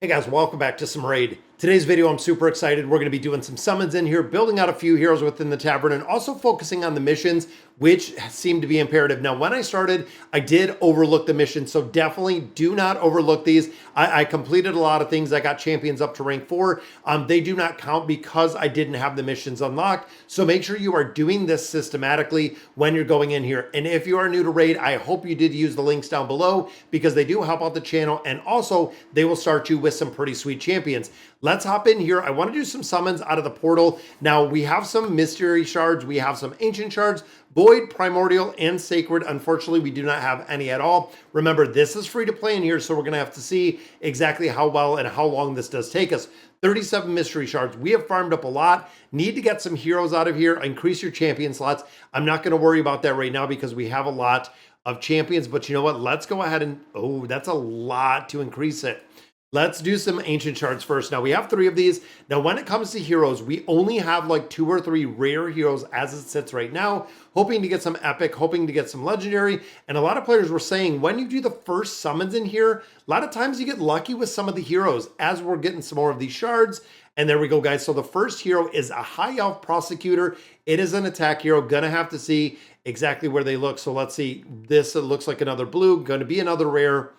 Hey guys, welcome back to some Raid. Today's video, I'm super excited. We're going to be doing some summons in here, building out a few heroes within the tavern, and also focusing on the missions, which seem to be imperative. Now, when I started, I did overlook the missions, so definitely do not overlook these. I completed a lot of things. I got champions up to rank 4. They do not count because I didn't have the missions unlocked, so make sure you are doing this systematically when you're going in here. And if you are new to Raid, I hope you did use the links down below because they do help out the channel, and also they will start you with some pretty sweet champions. Let's hop in here. I want to do some summons out of the portal. Now, we have some mystery shards. We have some ancient shards, void, primordial, and sacred. Unfortunately, we do not have any at all. Remember, this is free to play in here, so we're going to have to see exactly how well and how long this does take us. 37 mystery shards. We have farmed up a lot. Need to get some heroes out of here. Increase your champion slots. I'm not going to worry about that right now because we have a lot of champions, but you know what? Let's go ahead and, oh, that's a lot to increase it. Let's do some ancient shards first. Now, we have 3 of these. Now, when it comes to heroes, we only have like 2 or 3 rare heroes as it sits right now, hoping to get some epic, hoping to get some legendary. And a lot of players were saying when you do the first summons in here, a lot of times you get lucky with some of the heroes as we're getting some more of these shards. And there we go, guys. So the first hero is a high elf prosecutor. It is an attack hero. Gonna have to see exactly where they look. So let's see. This looks like another blue, going to be another rare,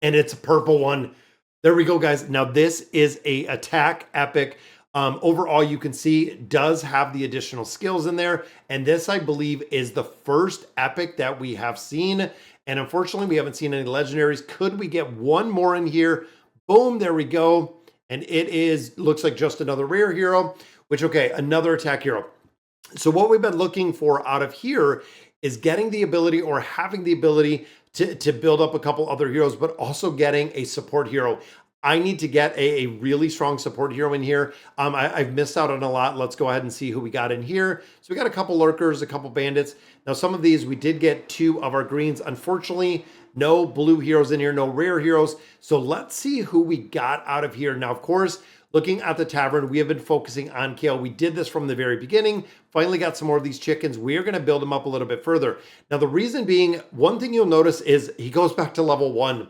and it's a purple one. There we go, guys. Now, this is a attack epic. Overall, you can see it does have the additional skills in there. And this, I believe, is the first epic that we have seen. And unfortunately, we haven't seen any legendaries. Could we get one more in here? Boom, there we go. And it looks like just another rare hero, which, okay, another attack hero. So what we've been looking for out of here is getting the ability or having the ability to build up a couple other heroes, but also getting a support hero. I need to get a really strong support hero in here. I've missed out on a lot. Let's go ahead and see who we got in here. So we got a couple lurkers, a couple bandits. Now, some of these, we did get 2 of our greens. Unfortunately, no blue heroes in here, no rare heroes. So let's see who we got out of here. Now, of course, looking at the tavern, we have been focusing on Kale. We did this from the very beginning. Finally got some more of these chickens. We are going to build them up a little bit further. Now, the reason being, one thing you'll notice is he goes back to level 1.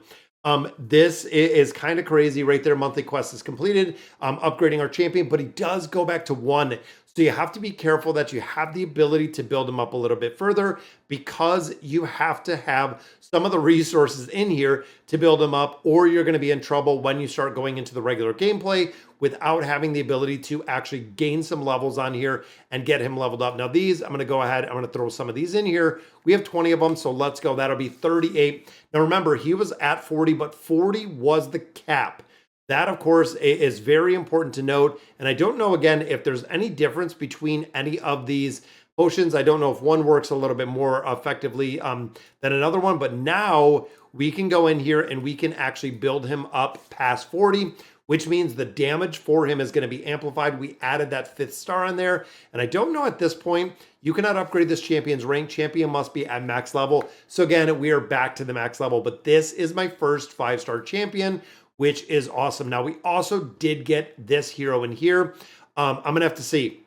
This is kind of crazy right there. Monthly quest is completed, upgrading our champion, but he does go back to 1. So you have to be careful that you have the ability to build him up a little bit further because you have to have some of the resources in here to build him up, or you're going to be in trouble when you start going into the regular gameplay without having the ability to actually gain some levels on here and get him leveled up. Now these, I'm going to go ahead, I'm going to throw some of these in here. We have 20 of them, so let's go. That'll be 38. Now remember, he was at 40, but 40 was the cap. That, of course, is very important to note. And I don't know, again, if there's any difference between any of these potions. I don't know if one works a little bit more effectively than another one. But now we can go in here and we can actually build him up past 40, which means the damage for him is going to be amplified. We added that 5th star on there. And I don't know at this point, you cannot upgrade this champion's rank. Champion must be at max level. So again, we are back to the max level. But this is my first 5-star champion, which is awesome. Now, we also did get this hero in here. I'm going to have to see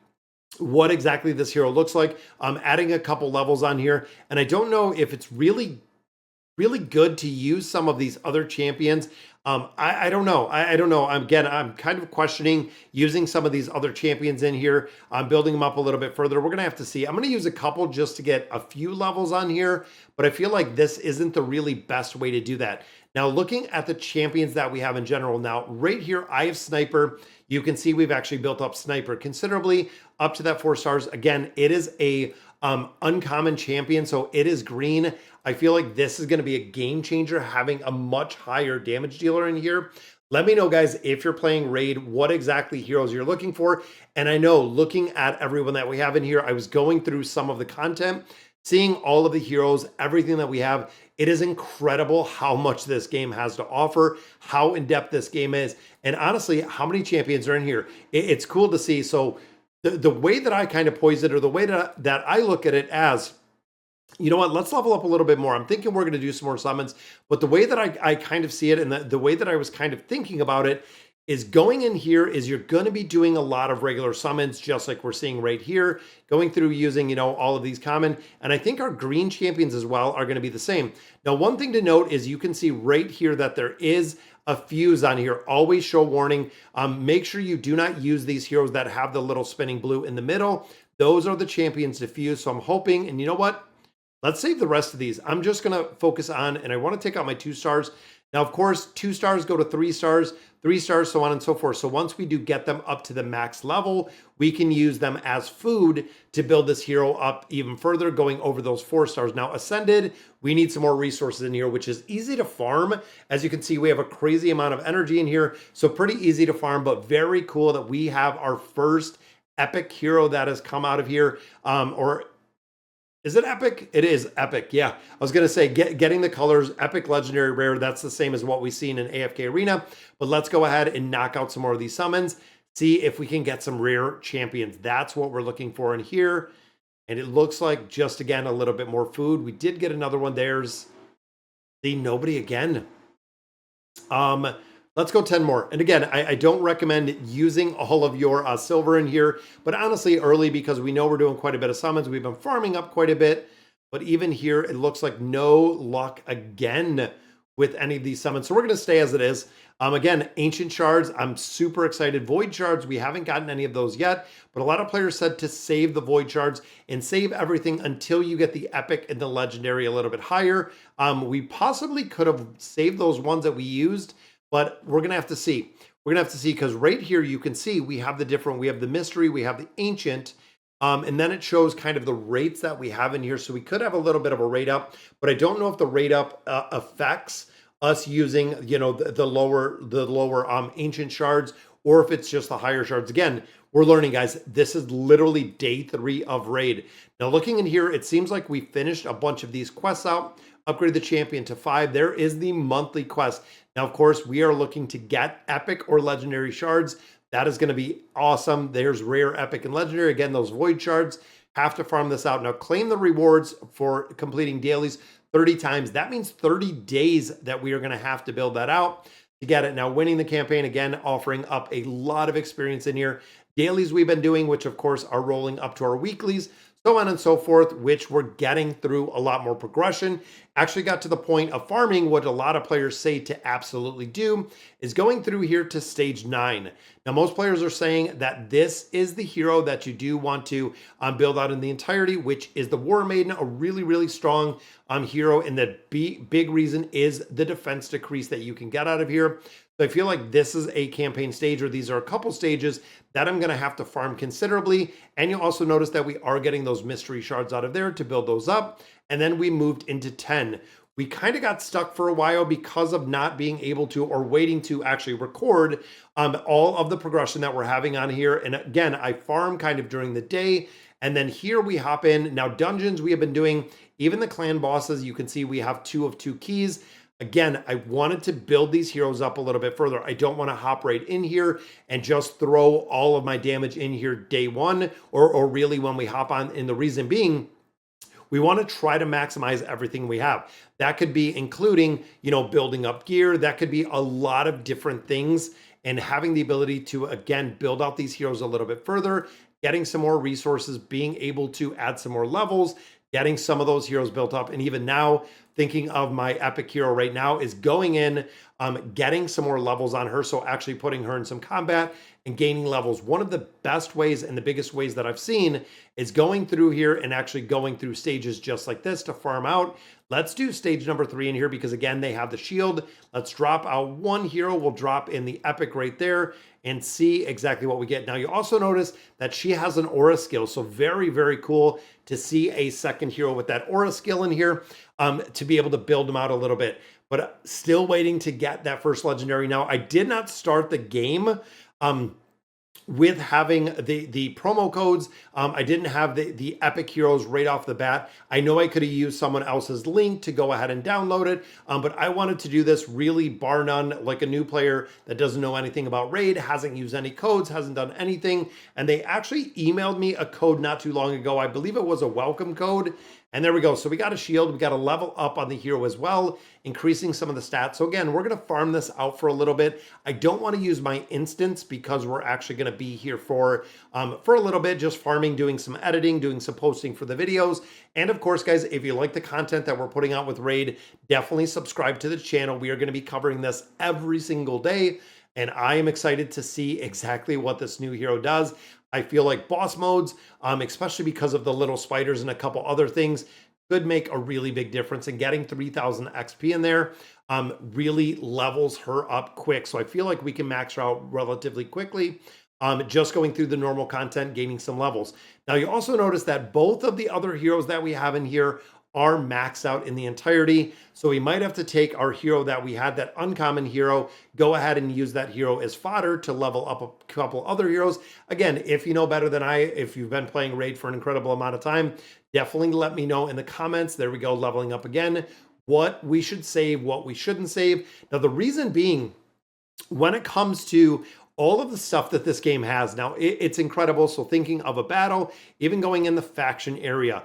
what exactly this hero looks like. I'm adding a couple levels on here, and I don't know if it's really good to use some of these other champions. I don't know. I don't know. I'm kind of questioning using some of these other champions in here. I'm building them up a little bit further. We're going to have to see. I'm going to use a couple just to get a few levels on here, but I feel like this isn't the really best way to do that. Now, looking at the champions that we have in general, now right here, I have Sniper. You can see we've actually built up Sniper considerably up to that 4 stars. Again, it is a uncommon champion, so it is green. I feel like this is going to be a game changer, having a much higher damage dealer in here. Let me know, guys, if you're playing Raid, what exactly heroes you're looking for. And I know, looking at everyone that we have in here, I was going through some of the content, seeing all of the heroes, everything that we have. It is incredible how much this game has to offer, how in-depth this game is, and honestly, how many champions are in here. It's cool to see. So the way that I kind of poise it, or the way that I look at it as, you know what, let's level up a little bit more. I'm thinking we're going to do some more summons, but the way that I kind of see it, and the way that I was kind of thinking about it is going in here is you're going to be doing a lot of regular summons, just like we're seeing right here, going through using, all of these common. And I think our green champions as well are going to be the same. Now, one thing to note is you can see right here that there is a fuse on here. Always show warning. Make sure you do not use these heroes that have the little spinning blue in the middle. Those are the champions to fuse. So I'm hoping, and you know what? Let's save the rest of these. I'm just going to focus on, and I want to take out my 2 stars. Now, of course, 2 stars go to 3 stars, 3 stars, so on and so forth. So once we do get them up to the max level, we can use them as food to build this hero up even further, going over those 4 stars. Now, Ascended, we need some more resources in here, which is easy to farm. As you can see, we have a crazy amount of energy in here, so pretty easy to farm, but very cool that we have our first epic hero that has come out of here, or is it epic? It is epic. Yeah. I was going to say getting the colors, epic, legendary, rare. That's the same as what we've seen in AFK Arena. But let's go ahead and knock out some more of these summons. See if we can get some rare champions. That's what we're looking for in here. And it looks like just, again, a little bit more food. We did get another one. There's the nobody again. Let's go 10 more. And again, I don't recommend using all of your silver in here, but honestly early, because we know we're doing quite a bit of summons. We've been farming up quite a bit, but even here, it looks like no luck again with any of these summons. So we're going to stay as it is. Again, Ancient Shards, I'm super excited. Void Shards, we haven't gotten any of those yet, but a lot of players said to save the Void Shards and save everything until you get the Epic and the Legendary a little bit higher. We possibly could have saved those ones that we used, but we're going to have to see. We're going to have to see, because right here you can see we have we have the Mystery, we have the Ancient, and then it shows kind of the rates that we have in here. So we could have a little bit of a rate up, but I don't know if the rate up affects us using, the lower Ancient Shards, or if it's just the higher shards. Again, we're learning, guys. This is literally day 3 of raid. Now, looking in here, it seems like we finished a bunch of these quests out, upgrade the champion to 5. There is the monthly quest. Now, of course, we are looking to get epic or legendary shards. That is going to be awesome. There's rare, epic, and legendary. Again, those void shards, have to farm this out. Now, claim the rewards for completing dailies 30 times. That means 30 days that we are going to have to build that out to get it. Now, winning the campaign, again, offering up a lot of experience in here. Dailies we've been doing, which of course are rolling up to our weeklies, so on and so forth, which we're getting through a lot more progression. Actually got to the point of farming. What a lot of players say to absolutely do is going through here to stage 9. Now, most players are saying that this is the hero that you do want to build out in the entirety, which is the War Maiden, a really, really strong hero. And the big reason is the defense decrease that you can get out of here. So I feel like this is a campaign stage, or these are a couple stages that I'm going to have to farm considerably. And you'll also notice that we are getting those mystery shards out of there to build those up. And then we moved into 10. We kind of got stuck for a while because of not being able to, or waiting to actually record all of the progression that we're having on here. And again, I farm kind of during the day. And then here we hop in. Now, dungeons we have been doing, even the clan bosses, you can see we have 2 of 2 keys. Again, I wanted to build these heroes up a little bit further. I don't want to hop right in here and just throw all of my damage in here day 1, or really when we hop on. And the reason being, we want to try to maximize everything we have. That could be including, building up gear. That could be a lot of different things, and having the ability to, again, build out these heroes a little bit further, getting some more resources, being able to add some more levels, getting some of those heroes built up. And even now, thinking of my epic hero right now is going in, getting some more levels on her. So actually putting her in some combat and gaining levels. One of the best ways and the biggest ways that I've seen is going through here and actually going through stages just like this to farm out. Let's do stage number 3 in here, because again, they have the shield. Let's drop out 1 hero. We'll drop in the epic right there and see exactly what we get. Now, you also notice that she has an aura skill. So very, very cool to see a second hero with that aura skill in here, to be able to build them out a little bit. But still waiting to get that first legendary. Now, I did not start the game with having the promo codes, I didn't have the epic heroes right off the bat. I know I could have used someone else's link to go ahead and download it, but I wanted to do this really bar none, like a new player that doesn't know anything about Raid, hasn't used any codes, hasn't done anything. And they actually emailed me a code not too long ago. I believe it was a welcome code. And there we go. So we got a shield. We got a level up on the hero as well, increasing some of the stats. So again, we're going to farm this out for a little bit. I don't want to use my instance because we're actually going to be here for a little bit, just farming, doing some editing, doing some posting for the videos. And of course, guys, if you like the content that we're putting out with Raid, definitely subscribe to the channel. We are going to be covering this every single day. And I am excited to see exactly what this new hero does. I feel like boss modes, especially because of the little spiders and a couple other things, could make a really big difference. And getting 3,000 XP in there really levels her up quick. So I feel like we can max her out relatively quickly, just going through the normal content, gaining some levels. Now, you also notice that both of the other heroes that we have in here are maxed out in the entirety. So we might have to take our hero that we had, that uncommon hero, go ahead and use that hero as fodder to level up a couple other heroes. Again, if you know better than I, if you've been playing Raid for an incredible amount of time, definitely let me know in the comments. There we go, leveling up again. What we should save, what we shouldn't save. Now, the reason being, when it comes to all of the stuff that this game has, now it's incredible. So thinking of a battle, even going in the faction area,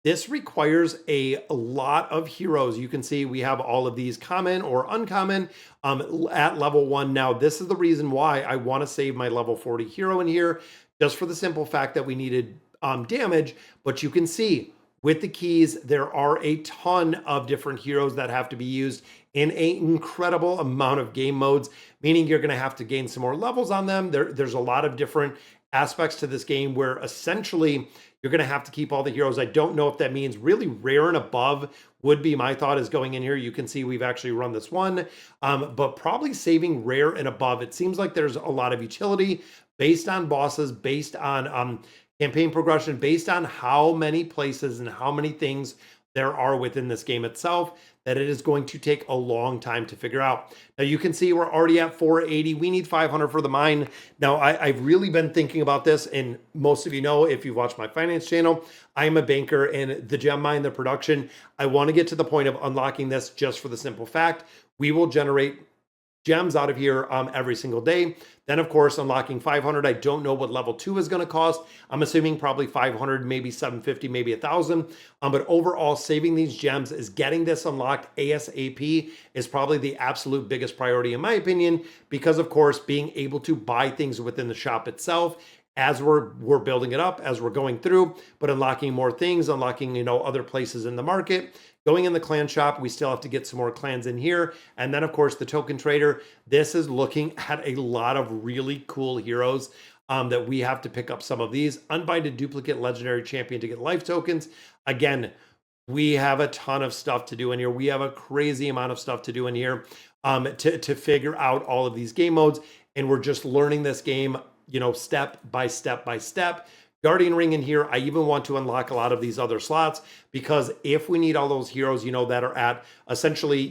this requires a lot of heroes. You can see we have all of these common or uncommon at level 1. Now, this is the reason why I want to save my level 40 hero in here, just for the simple fact that we needed damage. But you can see with the keys, there are a ton of different heroes that have to be used in an incredible amount of game modes, meaning you're going to have to gain some more levels on them. There's a lot of different aspects to this game where essentially you're going to have to keep all the heroes. I don't know if that means really rare and above would be my thought is going in here. You can see we've actually run this one, but probably saving rare and above. It seems like there's a lot of utility based on bosses, based on campaign progression, based on how many places and how many things there are within this game itself, that it is going to take a long time to figure out. Now you can see we're already at 480. We need 500 for the mine. Now I've really been thinking about this, and most of you know, if you've watched my finance channel, I am a banker in the gem mine, the production. I want to get to the point of unlocking this just for the simple fact we will generate gems out of here every single day. Then, of course, unlocking 500. I don't know what level 2 is going to cost. I'm assuming probably 500, maybe 750, maybe 1,000. But overall, saving these gems is getting this unlocked ASAP is probably the absolute biggest priority in my opinion, because, of course, being able to buy things within the shop itself as we're building it up, as we're going through, but unlocking more things, unlocking, other places in the market. Going in the clan shop, we still have to get some more clans in here. And then, of course, the token trader. This is looking at a lot of really cool heroes that we have to pick up some of these. Unbinded duplicate legendary champion to get life tokens. Again, we have a ton of stuff to do in here. We have a crazy amount of stuff to do in here to figure out all of these game modes. And we're just learning this game, step by step by step. Guardian ring in here. I even want to unlock a lot of these other slots, because if we need all those heroes, that are at essentially,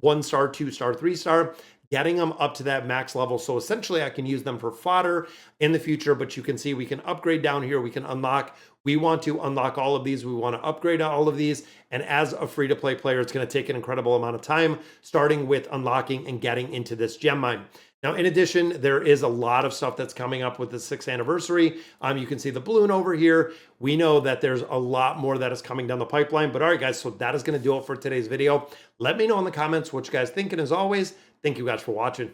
1 star, 2 star, 3 star, getting them up to that max level. So essentially I can use them for fodder in the future, but you can see we can upgrade down here. We can unlock. We want to unlock all of these. We want to upgrade all of these. And as a free-to-play player, it's going to take an incredible amount of time, starting with unlocking and getting into this gem mine. Now, in addition, there is a lot of stuff that's coming up with the 6th anniversary. You can see the balloon over here. We know that there's a lot more that is coming down the pipeline. But all right, guys, so that is going to do it for today's video. Let me know in the comments what you guys think. And as always, thank you guys for watching.